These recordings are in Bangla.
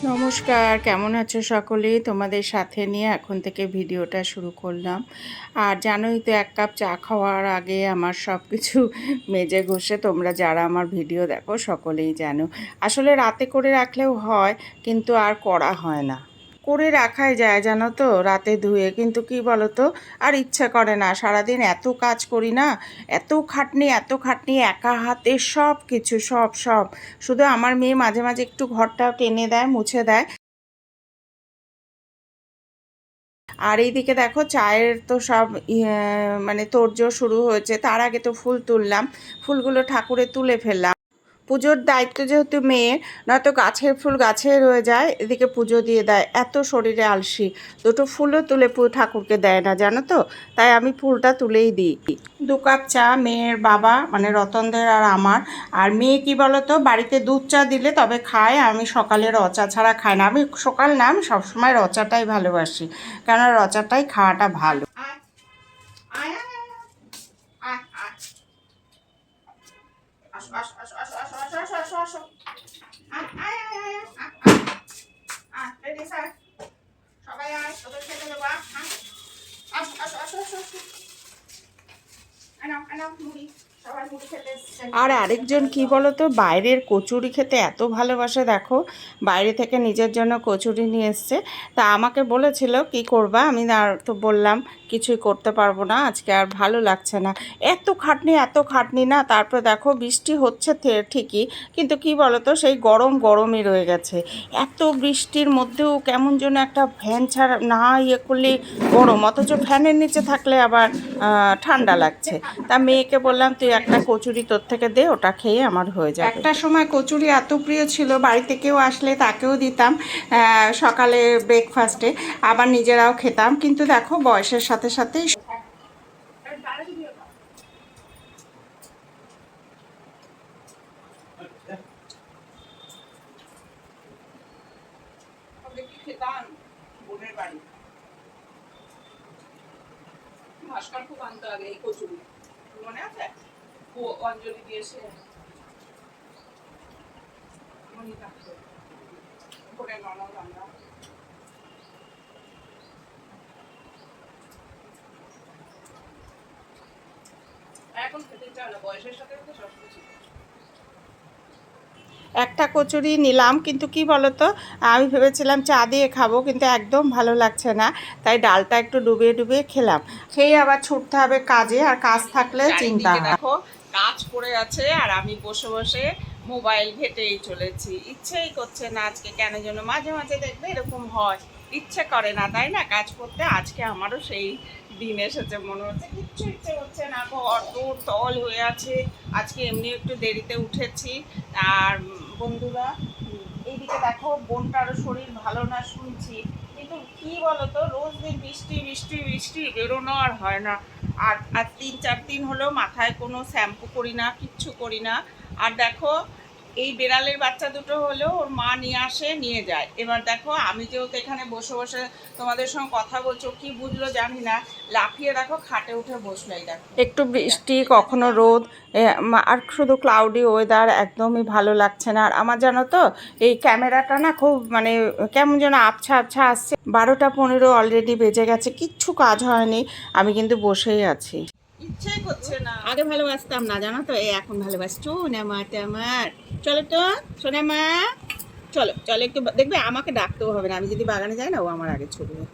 নমস্কার, কেমন আছো সকলেই? তোমাদের সাথে নিয়ে এখন থেকে ভিডিওটা শুরু করলাম। আর জানোই তো, এক কাপ চা খাওয়ার আগে আমার সব কিছু মেজে ঘষে, তোমরা যারা আমার ভিডিও দেখো সকলেই জানো। আসলে রাতে করে রাখলেও হয়, কিন্তু আর করা হয় না। করে রাখাই যায় জানো তো, রাতে ধুয়ে, কিন্তু কি বলো তো, আর ইচ্ছা করে না। সারাদিন এত কাজ করি না, এত খাটনি একা হাতে সব কিছু, সব শুধু আমার মেয়ে মাঝে মাঝে একটু ঘরটা টেনে দেয়, মুছে দেয়। আর এইদিকে দেখো, চায়ের তো সব মানে তোড়জোড় শুরু হয়েছে। তার আগে তো ফুল তুললাম, ফুলগুলো ঠাকুরে তুলে ফেললাম। পুজোর দায়িত্ব যেহেতু মেয়ের, নয়তো গাছের ফুল গাছে রয়ে যায়, এদিকে পুজো দিয়ে দেয়। এত শরীরে আলসি, দুটো ফুলও তুলে ঠাকুরকে দেয় না জানো তো। তাই আমি ফুলটা তুলেই দিই। 2 কাপ চা মেয়ের বাবা মানে রতনদের আর আমার। আর মেয়ে কি বলো তো, বাড়িতে দুধ চা দিলে তবে খায়, আমি সকালে রচা ছাড়া খাই না। আমি সকাল না, আমি সবসময় রচাটাই ভালোবাসি, কেন রচাটাই খাওয়াটা ভালো। সবাই আয়, তোদের খেতে দেবো। আসো আসো আসো আসো আসো। আর আরেকজন কি বলো তো, বাইরের কচুরি খেতে এত ভালোবাসে। দেখো, বাইরে থেকে নিজের জন্য কচুরি নিয়ে এসছে। তা আমাকে বলেছিল কি করবা, আমি আর তো বললাম কিছুই করতে পারবো না, আজকে আর ভালো লাগছে না। এত খাটনি না। তারপর দেখো, বৃষ্টি হচ্ছে ঠিকই, কিন্তু কি বলো তো, সেই গরমই রয়ে গেছে। এত বৃষ্টির মধ্যেও কেমন যেন একটা ফ্যান ছাড়া না ইয়ে করলে গরম, অথচ ফ্যানের নিচে থাকলে আবার ঠান্ডা লাগছে। তা মেয়েকে বললাম, তুই একটা কচুরি তোর থেকে দে, ওটা খেয়ে আমার হয়ে যাবে। একটা সময় কচুরি এত প্রিয় ছিল, বাড়িতে কেউ আসলে তাকেও দিতাম সকালে ব্রেকফাস্টে, আবার নিজেরাও খেতাম। কিন্তু দেখো, বয়সের সাথে সাথেই খেতাম। বোনের বাড়ি ভাস্কর খুব আনতো আগে এই কচুরি, মনে আছে? ও অঞ্জলি দিয়ে এসে মনি থাকতো বোনের ননদ আমরা। এখন খেতে চায় না, বয়সের সাথে সাথে সব কিছু। একটা কচুরি নিলাম, কিন্তু কি বলতো, আমি ভেবেছিলাম চা দিয়ে খাবো, কিন্তু একদম ভালো লাগছে না। তাই ডালটা একটু ডুবিয়ে খেলাম। খেয়ে আবার ছুটতে হবে কাজে, আর কাজ থাকলে চিন্তা হয়। দেখো, কাজ পড়ে আছে আর আমি বসে বসে মোবাইল ঘেটেই চলেছি। ইচ্ছেই করছে না আজকে, কেন যেন মাঝে মাঝে দেখবে এরকম হয়, ইচ্ছে করে না, তাই না, কাজ করতে। আজকে আমারও সেই দিন এসেছে, মনে হচ্ছে কিচ্ছু ইচ্ছে হচ্ছে না, ঘর দূর তল হয়ে আছে। আজকে এমনি একটু দেরিতে উঠেছি। আর বন্ধুরা, এইদিকে দেখো, বোনটারও শরীর ভালো না শুনছি, কিন্তু কি বলতো, রোজ দিন বৃষ্টি বৃষ্টি বৃষ্টি, বেরোনো আর হয় না। আর আর 3-4 দিন হলেও মাথায় কোনো শ্যাম্পু করি না, কিচ্ছু করি না। আর দেখো, এই বেড়ালের বাচ্চা দুটো হলেও ওর মা নিয়ে আসে, নিয়ে যায়। এবার দেখো, আমি যেহেতু এখানে বসে বসে তোমাদের সঙ্গে কথা বলছো, কি বুঝলো জানি না, লাফিয়ে দেখো খাটে উঠে বসলো। এই দেখো, একটু বৃষ্টি কখনো রোদ, আর শুধু ক্লাউডি ওয়েদার, একদমই ভালো লাগছে না। আর আমার জানো তো, এই ক্যামেরাটা না খুব মানে কেমন যেন আবছা আবছা আসছে। 12টা 15 অলরেডি বেজে গেছে, কিচ্ছু কাজ হয়নি, আমি কিন্তু বসেই আছি। ইচ্ছেই করছে না। আগে ভালোবাসতাম না জানো তো, এই এখন ভালোবাসছো না মাটা আমার। চলো তো সোনা মা, চলো চলো, একটু দেখবে আমাকে ডাকতেও হবে না, আমি যদি বাগানে যাই না, ও আমার আগে ছুটবে।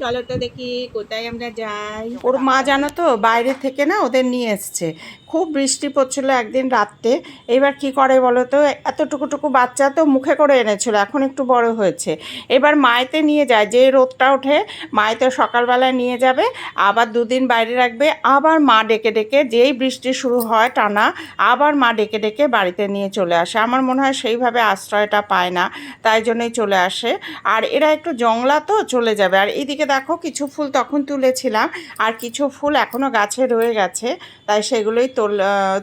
চলো তো দেখি কোথায় আমরা যাই। ওর মা জানো তো, বাইরে থেকে না ওদের নিয়ে এসছে। খুব বৃষ্টি পড়ছিল একদিন রাত্রে। এবার কি করে বলো তো, এতটুকু বাচ্চা তো মুখে করে এনেছিল, এখন একটু বড় হয়েছে। এবার মায়েতে নিয়ে যায়, যে রোদটা ওঠে মায়েতে সকালবেলায় নিয়ে যাবে, আবার 2 দিন বাইরে রাখবে, আবার মা ডেকে যেই বৃষ্টি শুরু হয় টানা, আবার মা ডেকে বাড়িতে নিয়ে চলে আসে। আমার মনে হয় সেইভাবে আশ্রয়টা পায় না, তাই জন্যই চলে আসে। আর এরা একটু জংলা তো, চলে যাবে। আর এইদিকে দেখো, কিছু ফুল তখন তুলেছিলাম, আর কিছু ফুল এখনও গাছে রয়ে গেছে, তাই সেগুলোই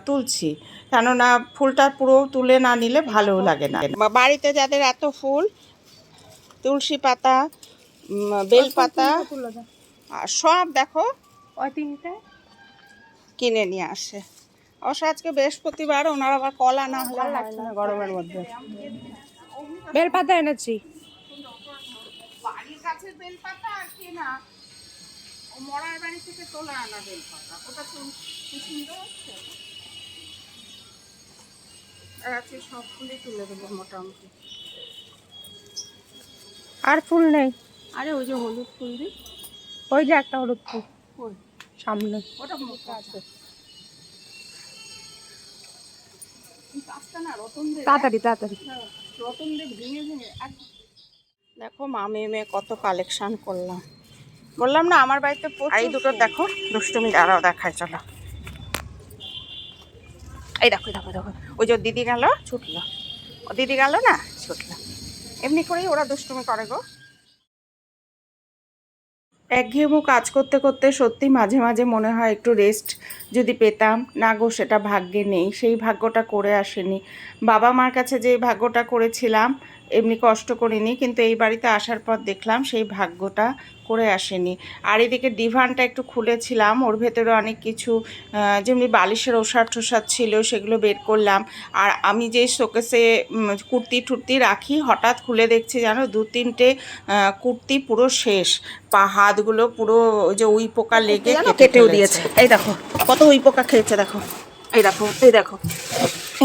তুলছি। কেননা ফুলটা পুরো তুলে না নিলে ভালোও লাগে না। বাড়িতে যাদের এত ফুল, তুলসী পাতা, বেল পাতা, আর সব দেখো ওই 3টে কিনে নিয়ে আসে। অবশ্য আজকে বৃহস্পতিবার, ওনার আবার কলা না হলে লাগছে না গরমের মধ্যে। বেলপাতা এনেছি। গাছের বেলপাতা আর কি না, ও মরার বাড়ি থেকে তোলা আনা বেলপাতা, ওটা তো কি সুন্দর হচ্ছে। আজকে সব ফুলই তুলে দেবো মোটামুটি। আর ফুল নেই? আরে ওই যে হলুদ ফুল দি, ওই যে একটা হলুদ ফুল ওই সামনে, ওটা মোটা আছে। তাড়াতাড়ি তাড়াতাড়ি। দেখো মা মেয়ে কত কালেকশন করলাম, বললাম না আমার বাড়িতে এই দুটো দেখো দুষ্টুমি, দাঁড়াও দেখায় চলো। এই দেখো দেখো দেখো, ওই যে দিদি গেল ছুটলো, ও দিদি গেল না ছুটলো, এমনি করেই ওরা দুষ্টুমি করে গো। একঘেয়েমো কাজ করতে করতে সত্যি মাঝে মাঝে মনে হয় একটু রেস্ট যদি পেতাম, না গো সেটা ভাগ্যে নেই, সেই ভাগ্যটা করে আসেনি। বাবা মার কাছে যে ভাগ্যটা করেছিলাম এমনি কষ্ট করিনি, কিন্তু এই বাড়িতে আসার পর দেখলাম সেই ভাগ্যটা করে আসেনি। আর এদিকে ডিভানটা একটু খুলেছিলাম, ওর ভেতরে অনেক কিছু যেমনি বালিশের ওষার টোষার ছিল সেগুলো বের করলাম। আর আমি যে শোকেসে কুর্তি টুর্তি রাখি হঠাৎ খুলে দেখছি জানো 2-3টে কুর্তি পুরো শেষ, হাতগুলো পুরো ওই যে উই পোকা লেগে কেটেও দিয়েছে। এই দেখো কত উই পোকা খেয়েছে, দেখো এই দেখো এই দেখো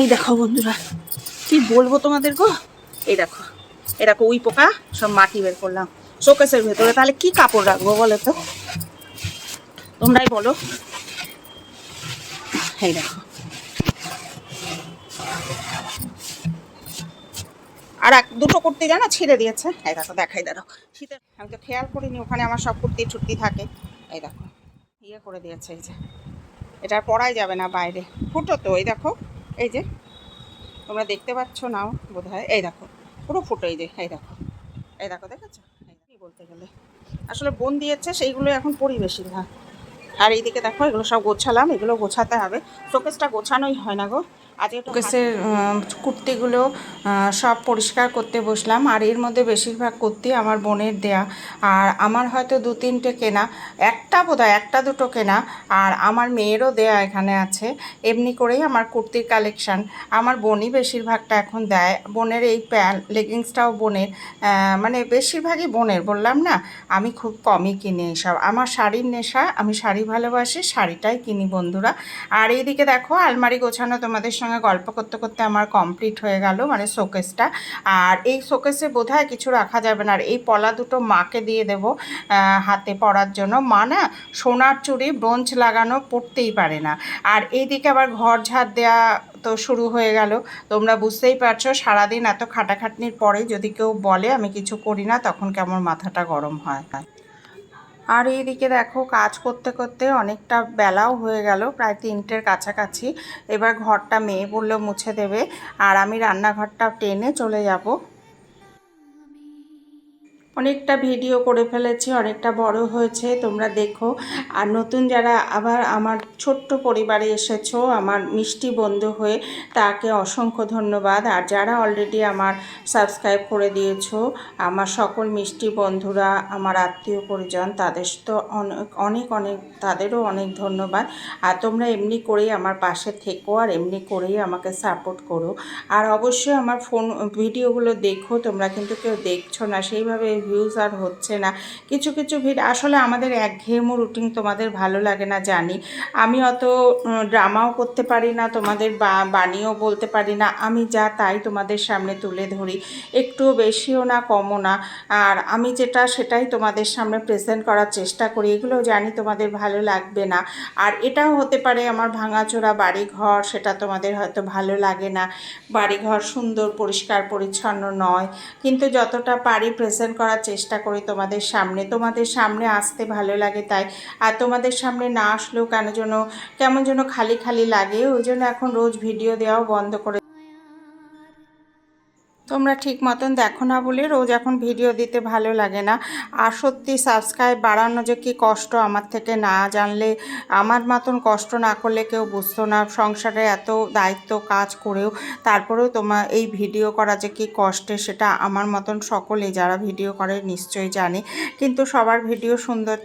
এই দেখো বন্ধুরা, কি বলবো তোমাদের গো। এই দেখো এই দেখো উই পোকা সব মাটি বের করলাম শোকেসের ভেতরে, তাহলে কি কাপড় রাখবো বলো তো, তোমরাই বলো। এই দেখো আর দুটো কুর্তি জানো ছিঁড়ে দিয়েছে, এই দেখো দেখাই দাঁড়ো শীতের, আমি তো খেয়াল করিনি ওখানে আমার সব কুর্তি ছুট্টি থাকে। এই দেখো ইয়ে করে দিয়েছে, এই যে এটা আর পরাই যাবে না বাইরে, ফুটো তো এই দেখো, এই যে তোমরা দেখতে পাচ্ছ নাও বোধ হয়, এই দেখো পুরো ফুটো, এই যে এই দেখো এই দেখো দেখেছো, কি বলতে গেলে আসলে বোন দিয়েছে সেইগুলো এখন পরি বেশিরভাগ। আর এইদিকে দেখো এগুলো সব গোছালাম, এগুলো গোছাতে হবে, শোকেসটা গোছানোই হয় না গো। আজকে শোকেসের কুর্তিগুলো সব পরিষ্কার করতে বসলাম, আর এর মধ্যে বেশিরভাগ কুর্তি আমার বোনের দেয়া, আর আমার হয়তো 2-3টে কেনা, একটা বোধহয় একটা দুটো কেনা, আর আমার মেয়েরও দেয়া এখানে আছে। এমনি করেই আমার কুর্তির কালেকশান আমার বোনই বেশিরভাগটা এখন দেয়। বোনের এই প্যান্ট লেগিংসটাও বোনের, মানে বেশিরভাগই বোনের, বললাম না আমি খুব কমই কিনি এইসব, আমার শাড়ির নেশা, আমি শাড়ি ভালোবাসি, শাড়িটাই কিনি বন্ধুরা। আর এইদিকে দেখো আলমারি গোছানো তোমাদের সঙ্গে গল্প করতে করতে আমার কমপ্লিট হয়ে গেল, মানে শোকেসটা। আর এই শোকেসে বোধহয় কিছু রাখা যাবে না, আর এই পলা দুটো মাকে দিয়ে দেব হাতে পরার জন্য, মা না সোনার চুড়ি ব্রোঞ্জ লাগানো পরতেই পারে না। আর এইদিকে আবার ঘর ঝাড় দেওয়া তো শুরু হয়ে গেল, তোমরা বুঝতেই পারছো সারাদিন এত খাটাখাটনির পরে যদি কেউ বলে আমি কিছু করি না তখন কেমন মাথাটা গরম হয়। আর এইদিকে দেখো কাজ করতে করতে অনেকটা বেলাও হয়ে গেল, প্রায় 3টের কাছাকাছি। এবার ঘরটা মেয়ে বললো মুছে দেবে, আর আমি রান্নাঘরটা টেনে চলে যাব। অনেকটা ভিডিও করে ফেলেছি, অনেকটা বড় হয়েছে, তোমরা দেখো। আর নতুন যারা আবার আমার ছোট্ট পরিবারে এসেছো আমার মিষ্টি বন্ধু হয়ে, তাকে অসংখ্য ধন্যবাদ। আর যারা অলরেডি আমার সাবস্ক্রাইব করে দিয়েছো আমার সকল মিষ্টি বন্ধুরা, আমার আত্মীয় পরিজন, তাদের তো অনেক অনেক অনেক তাদেরও অনেক ধন্যবাদ। আর তোমরা এমনি করেই আমার পাশে থেকো, আর এমনি করেই আমাকে সাপোর্ট করো। আর অবশ্যই আমার ভিডিওগুলো দেখো, তোমরা কিন্তু কেউ দেখছো না, সেইভাবে ভিউজ আর হচ্ছে না। কিছু কিছু ভিডিও আসলে আমাদের একঘেয়েমো রুটিন তোমাদের ভালো লাগে না জানি, আমি অত ড্রামাও করতে পারি না, তোমাদের বানিয়েও বলতে পারি না, আমি যা তাই তোমাদের সামনে তুলে ধরি, একটুও বেশিও না কমও না। আর আমি যেটা সেটাই তোমাদের সামনে প্রেজেন্ট করার চেষ্টা করি, এগুলো জানি তোমাদের ভালো লাগবে না। আর এটাও হতে পারে আমার ভাঙাচোরা বাড়িঘর, সেটা তোমাদের হয়তো ভালো লাগে না, বাড়িঘর সুন্দর পরিষ্কার পরিচ্ছন্ন নয়, কিন্তু যতটা পারি প্রেজেন্ট করার চেষ্টা করি তোমাদের সামনে আসতে ভালো লাগে তাই। আর তোমাদের সামনে না আসলেও কেমন যেন খালি খালি লাগে, ওই জন্য এখন রোজ ভিডিও দেওয়াও বন্ধ করে, তোমরা ঠিক মতন দেখো না বলে রোজ এখন ভিডিও দিতে ভালো লাগে না। আর সত্যি সাবস্ক্রাইব বাড়ানো যে কী কষ্ট, আমার থেকে না জানলে, আমার মতন কষ্ট না করলে কেউ বুঝতো না। সংসারে এত দায়িত্ব কাজ করেও তারপরেও তোমার এই ভিডিও করা যে কী কষ্টের, সেটা আমার মতন সকলেই যারা ভিডিও করে নিশ্চয়ই জানে, কিন্তু সবার ভিডিও সুন্দর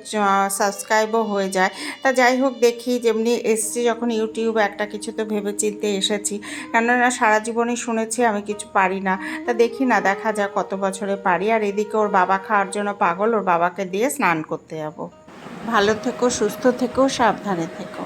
সাবস্ক্রাইবও হয়ে যায়। তা যাই হোক, দেখি যেমনি এসছি যখন ইউটিউব একটা কিছু তো ভেবে চিনতে এসেছি, কেননা সারা জীবনই শুনেছি আমি কিছু পারি না, তা দেখি না, দেখা যাক কত বছরে পারি। আর এদিকে ওর বাবা খাওয়ার জন্য পাগল, ওর বাবাকে দিয়ে স্নান করতে যাব। ভালো থেকো, সুস্থ থেকো, সাবধানে থেকো।